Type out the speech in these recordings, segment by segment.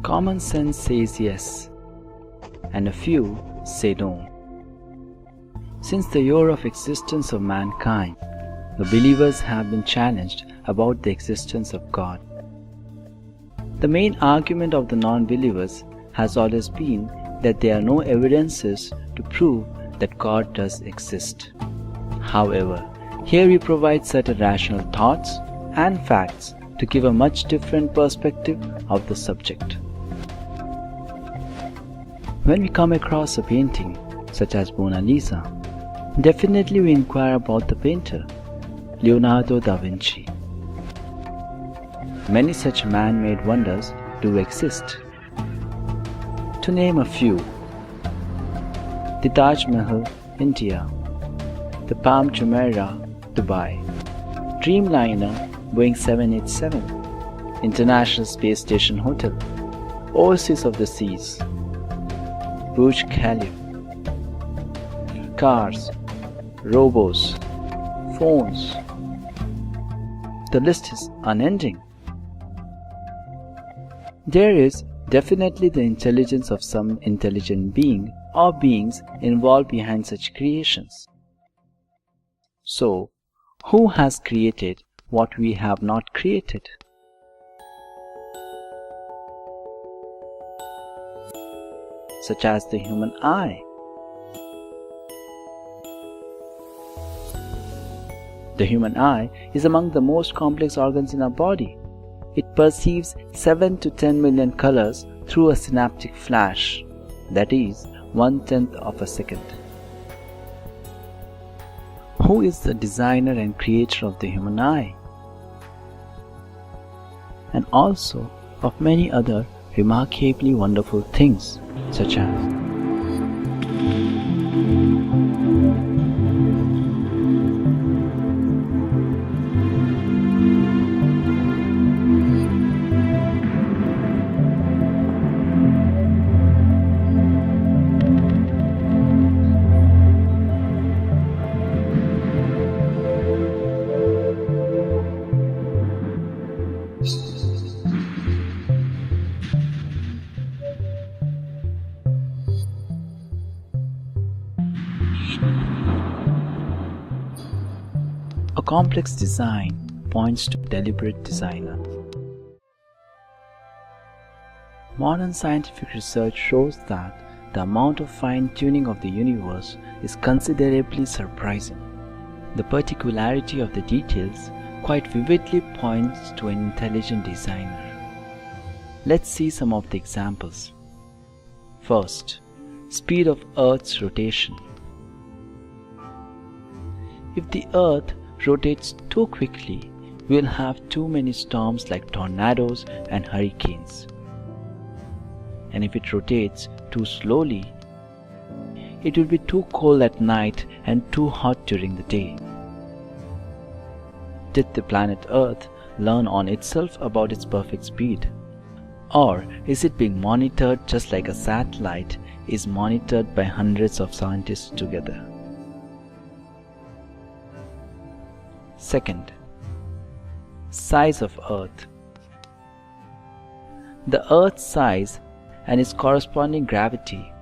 Common sense says yes, and a few say no. Since the year of existence of mankind, the believers have been challenged about the existence of God. The main argument of the non-believers has always been that there are no evidences to prove that God does exist. However, here we provide certain rational thoughts and facts to give a much different perspective of the subject. When we come across a painting such as Mona Lisa, definitely we inquire about the painter, Leonardo da Vinci. Many such man-made wonders do exist. To name a few: the Taj Mahal, India; the Palm Jumeirah, Dubai; Dreamliner, Boeing 787; International Space Station Hotel; Oasis of the Seas; Burj Khalifa; cars, robots, phones. The list is unending. There is definitely the intelligence of some intelligent being or beings involved behind such creations. So, who has created what we have not created? Such as the human eye. The human eye is among the most complex organs in our body. It perceives 7 to 10 million colors through a synaptic flash, that is, 1/10 of a second. Who is the designer and creator of the human eye? And also of many other remarkably wonderful things, such as a complex design points to a deliberate designer. Modern scientific research shows that the amount of fine-tuning of the universe is considerably surprising. The particularity of the details quite vividly points to an intelligent designer. Let's see some of the examples. First, speed of Earth's rotation. If the Earth rotates too quickly, we will have too many storms like tornadoes and hurricanes. And if it rotates too slowly, it will be too cold at night and too hot during the day. Did the planet Earth learn on itself about its perfect speed? Or is it being monitored just like a satellite is monitored by hundreds of scientists together? Second, size of Earth. The Earth's size and its corresponding gravity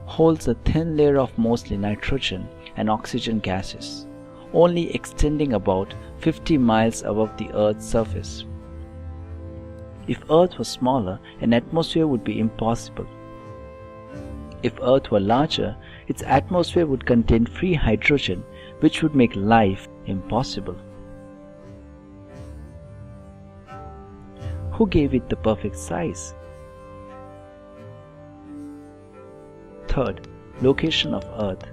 holds a thin layer of mostly nitrogen and oxygen gases, only extending about 50 miles above the Earth's surface. If Earth was smaller, an atmosphere would be impossible. If Earth were larger, its atmosphere would contain free hydrogen, which would make life impossible. Who gave it the perfect size? Third, location of Earth.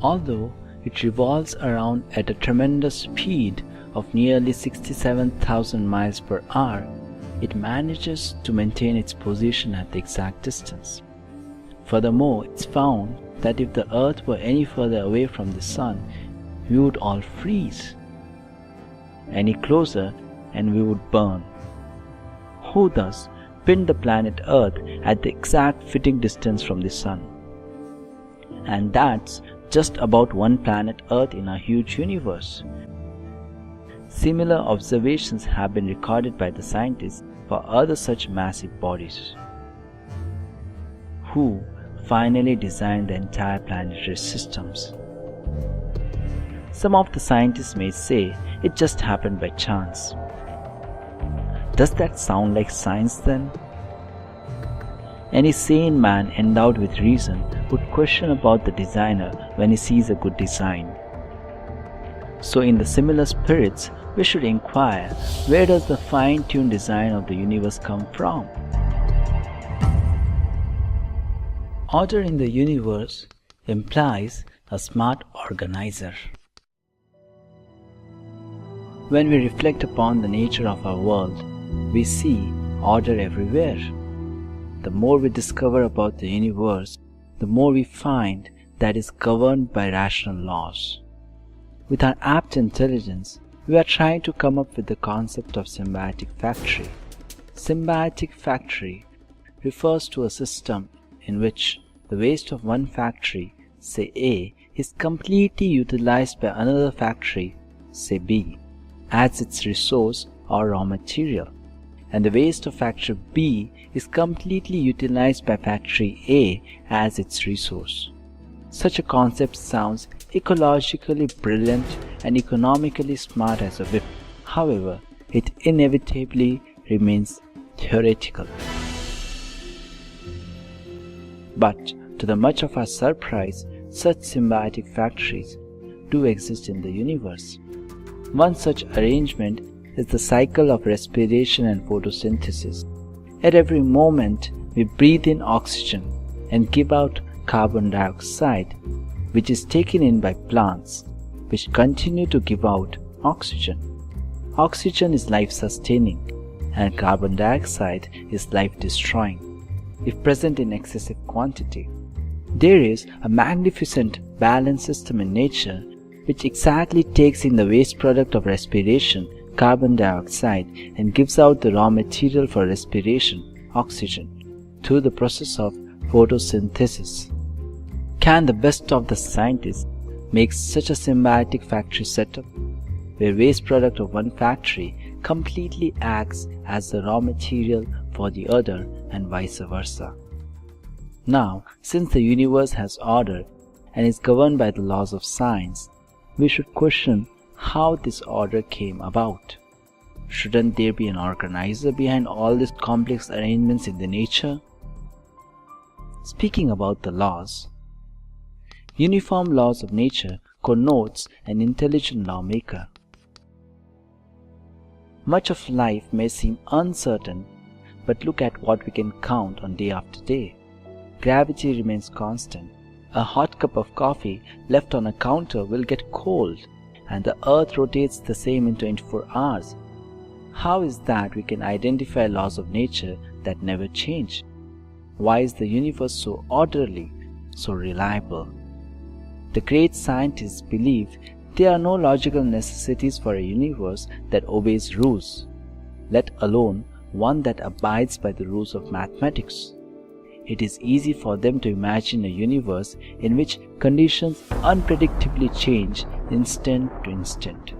Although it revolves around at a tremendous speed of nearly 67,000 miles per hour, it manages to maintain its position at the exact distance. Furthermore, it's found that if the Earth were any further away from the Sun, we would all freeze. Any closer and we would burn. Who thus pinned the planet Earth at the exact fitting distance from the Sun? And that's just about one planet Earth in our huge universe. Similar observations have been recorded by the scientists for other such massive bodies. Who finally designed the entire planetary systems? Some of the scientists may say it just happened by chance. Does that sound like science then? Any sane man endowed with reason would question about the designer when he sees a good design. So in the similar spirits, we should inquire, where does the fine-tuned design of the universe come from? Order in the universe implies a smart organizer. When we reflect upon the nature of our world, we see order everywhere. The more we discover about the universe, the more we find that it is governed by rational laws. With our apt intelligence, we are trying to come up with the concept of symbiotic factory. Symbiotic factory refers to a system in which the waste of one factory, say A, is completely utilized by another factory, say B, as its resource or raw material, and the waste of factory B is completely utilized by factory A as its resource. Such a concept sounds ecologically brilliant and economically smart as a whip. However, it inevitably remains theoretical. But to the much of our surprise, such symbiotic factories do exist in the universe. One such arrangement is the cycle of respiration and photosynthesis. At every moment, we breathe in oxygen and give out carbon dioxide, which is taken in by plants, which continue to give out oxygen. Oxygen is life-sustaining, and carbon dioxide is life-destroying, if present in excessive quantity. There is a magnificent balance system in nature which exactly takes in the waste product of respiration, carbon dioxide, and gives out the raw material for respiration, oxygen, through the process of photosynthesis. Can the best of the scientists make such a symbiotic factory setup, where waste product of one factory completely acts as the raw material for the other and vice versa? Now, since the universe has order and is governed by the laws of science, we should question how this order came about. Shouldn't there be an organizer behind all these complex arrangements in the nature? Speaking about the laws, uniform laws of nature connotes an intelligent lawmaker. Much of life may seem uncertain, but look at what we can count on day after day. Gravity remains constant. A hot cup of coffee left on a counter will get cold, and the earth rotates the same in 24 hours. How is that we can identify laws of nature that never change? Why is the universe so orderly, so reliable? The great scientists believe there are no logical necessities for a universe that obeys rules, let alone one that abides by the rules of mathematics. It is easy for them to imagine a universe in which conditions unpredictably change instant to instant.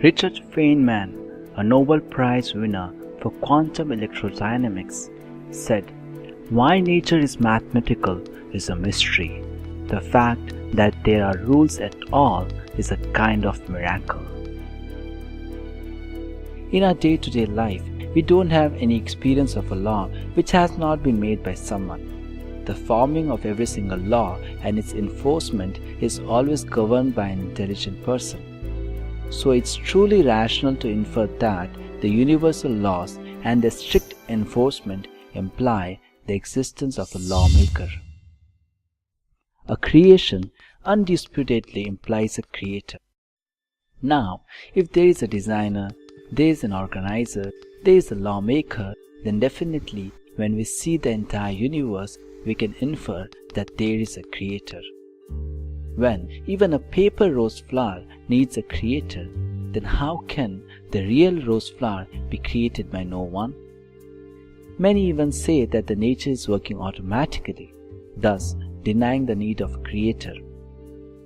Richard Feynman, a Nobel Prize winner for quantum electrodynamics, said, "Why nature is mathematical is a mystery. The fact that there are rules at all is a kind of miracle." In our day-to-day life, we don't have any experience of a law which has not been made by someone. The forming of every single law and its enforcement is always governed by an intelligent person. So it's truly rational to infer that the universal laws and their strict enforcement imply the existence of a lawmaker. A creation undisputedly implies a creator. Now, if there is a designer, there is an organizer, there is a lawmaker, then definitely when we see the entire universe, we can infer that there is a creator. When even a paper rose flower needs a creator, then how can the real rose flower be created by no one? Many even say that the nature is working automatically, thus denying the need of a creator.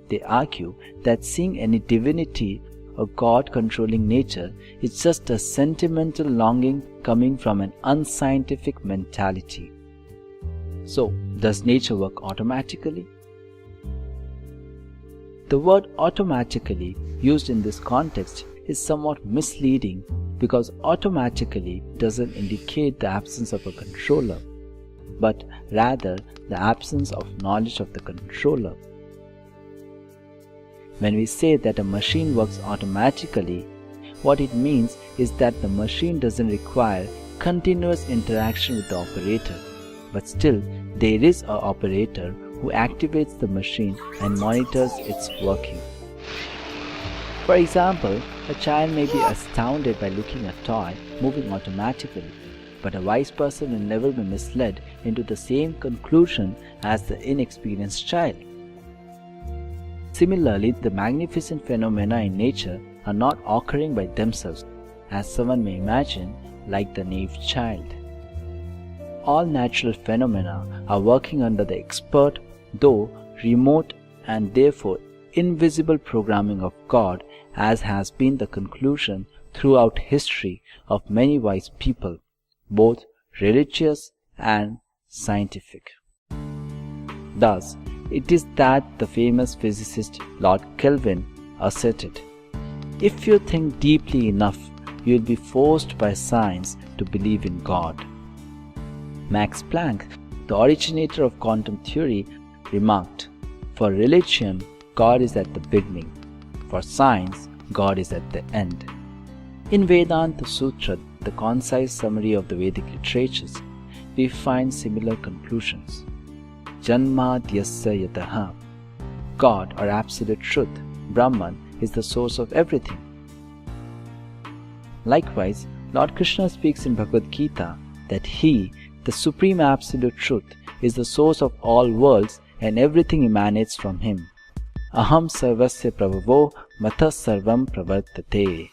They argue that seeing any divinity a God-controlling nature is just a sentimental longing coming from an unscientific mentality. So, does nature work automatically? The word automatically used in this context is somewhat misleading because automatically doesn't indicate the absence of a controller, but rather the absence of knowledge of the controller. When we say that a machine works automatically, what it means is that the machine doesn't require continuous interaction with the operator, but still there is an operator who activates the machine and monitors its working. For example, a child may be astounded by looking at a toy moving automatically, but a wise person will never be misled into the same conclusion as the inexperienced child. Similarly, the magnificent phenomena in nature are not occurring by themselves, as someone may imagine, like the naive child. All natural phenomena are working under the expert, though remote and therefore invisible programming of God, as has been the conclusion throughout history of many wise people, both religious and scientific. Thus, it is that the famous physicist Lord Kelvin asserted, "If you think deeply enough, you will be forced by science to believe in God." Max Planck, the originator of quantum theory, remarked, "For religion, God is at the beginning. For science, God is at the end." In Vedanta Sutra, the concise summary of the Vedic literatures, we find similar conclusions. Janmadhyasya yataha. God, or absolute truth, Brahman, is the source of everything. Likewise, Lord Krishna speaks in Bhagavad Gita that He, the Supreme Absolute Truth, is the source of all worlds and everything emanates from Him. Aham sarvasya prabhavo matha sarvam pravartate.